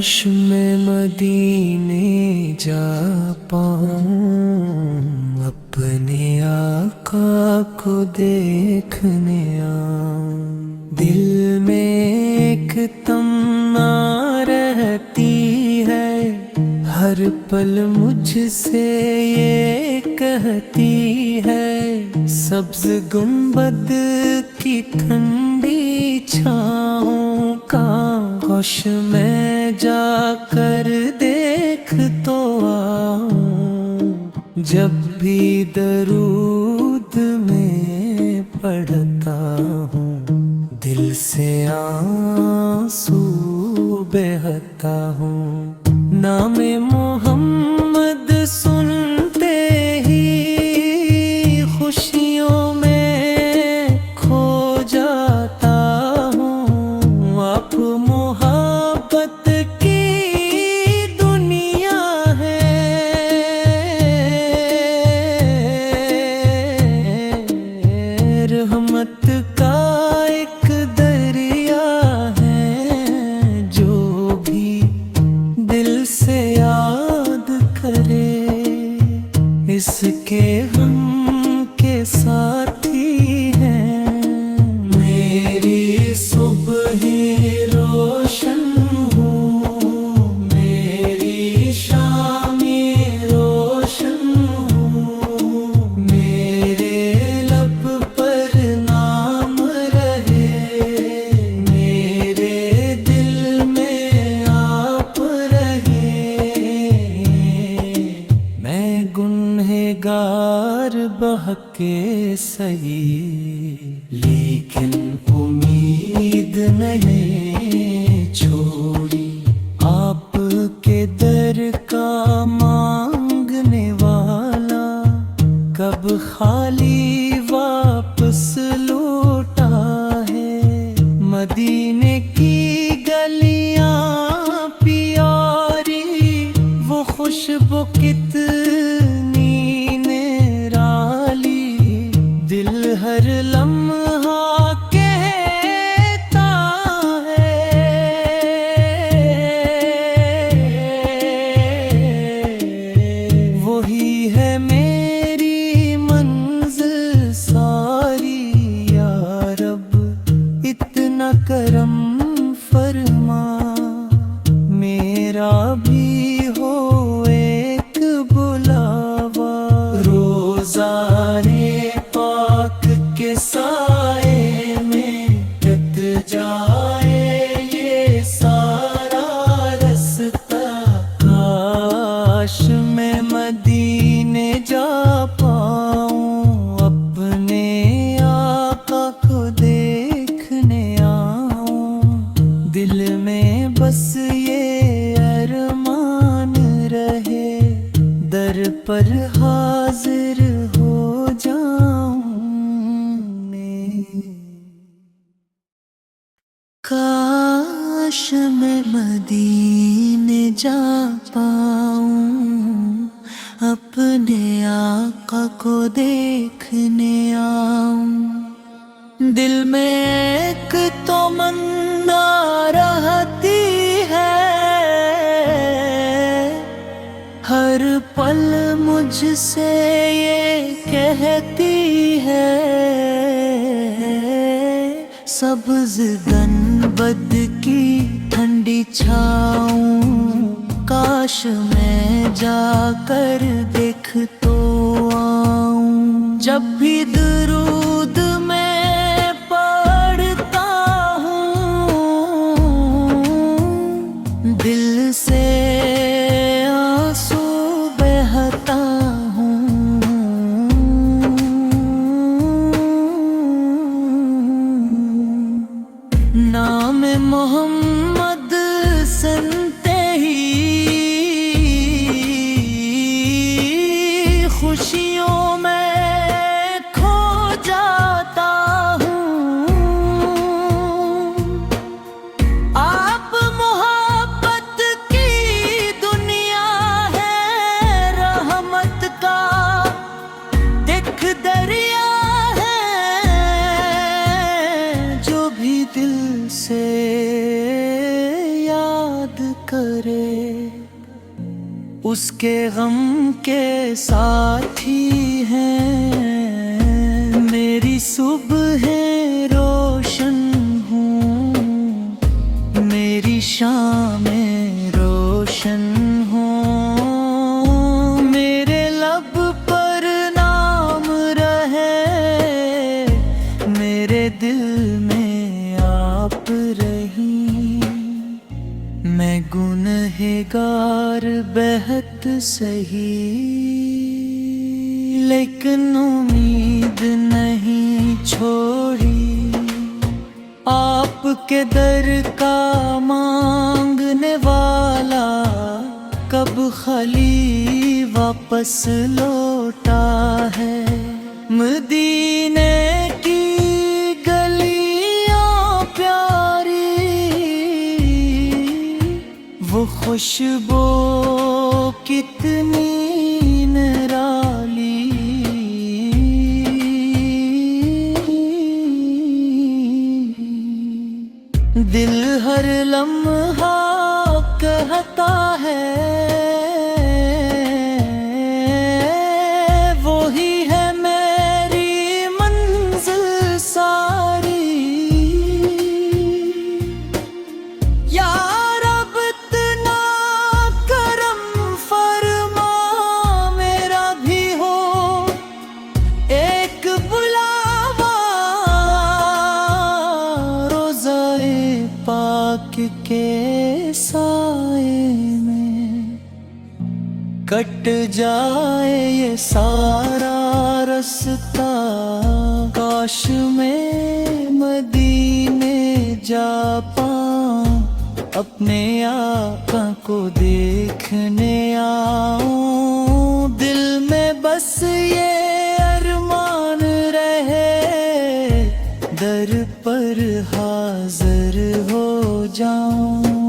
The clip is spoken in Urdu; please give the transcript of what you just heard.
کاش میں مدینے جا پاؤں، اپنے آقا کو دیکھنے آؤں۔ دل میں ایک تمنا رہتی ہے، ہر پل مجھ سے یہ کہتی ہے، سبز گنبد کی ٹھنڈی چھاؤں کا کاش میں جا کر دیکھ تو آؤں۔ جب بھی درود میں پڑھتا ہوں، دل سے آنسو بہتا ہوں۔ نام محمد سنتے ہی خوشیوں میں کھو جاتا ہوں۔ آپ محبت کی دنیا ہے، رحمت کا ایک دریا ہے، جو بھی دل سے یاد کرے، اس کے غم کے ساتھی ہیں۔ میری صبح روشن ہوں، میری شام روشن ہوں، میرے لب پر نام رہے، میرے دل میں آپ رہے۔ میں گنہگار بہکے سہی، لیکن امید نہیں چھوڑی، آپ کے در کا مانگنے والا کب خالی واپس لوٹا ہے۔ مدینے کی گلیاں پیاری، وہ خوشبو کتنی نرالی، دل ہر لمحہ کہتا ہے، وہی ہے میری منزل ساری۔ یا رب اتنا کرم فرما، میرا بھی ہو ایک بلاوا۔ روزانے پاک کے سائے میں کٹ جائے یہ سارا رستہ، کاش میں مدینے جا پاؤں، اپنے آقا کو دیکھنے آؤں۔ دل میں بس یہ ارمان رہے، در پر حاضر ہو جاؤں میں۔ کاش میں مدینے جا پاؤں، اپنے آقا کو دیکھنے آؤں۔ دل میں ایک تمنا رہتی ہے، ہر پل مجھ سے یہ کہتی ہے، سبز گنبد کی ٹھنڈی چھاؤں کاش میں جا کر دیکھ تو آؤں۔ جب بھی درود میں پڑھتا ہوں، دل سے آنسو بہتا ہوں۔ نام محمد سنتے ہی کرے، اس کے غم کے ساتھی ہیں میری صبحیں روشن ہوں، میری شامیں روشن ہوں، میرے لب پر نام رہے، میرے دل میں آپ رہیں، میں گنہگار بہت سہی، لیکن امید نہیں چھوڑی، آپ کے در کا مانگنے والا کب خالی واپس لوٹا ہے، مدینے کی گلیاں پیاری، وہ خوشبو کتنی نرالی، دل ہر لمحہ کہتا ہے وہی ہے میری منزل ساری، یا رب اتنا کرم فرما میرا بھی ہو ایک بلاوا، پاک کے سائے میں کٹ جائے یہ سارا رستہ، کاش میں مدینے جا پاؤں، اپنے آقا کو دیکھنے آؤں، دل میں بس یہ ارمان رہے، در پر حاضر ہو جاؤں۔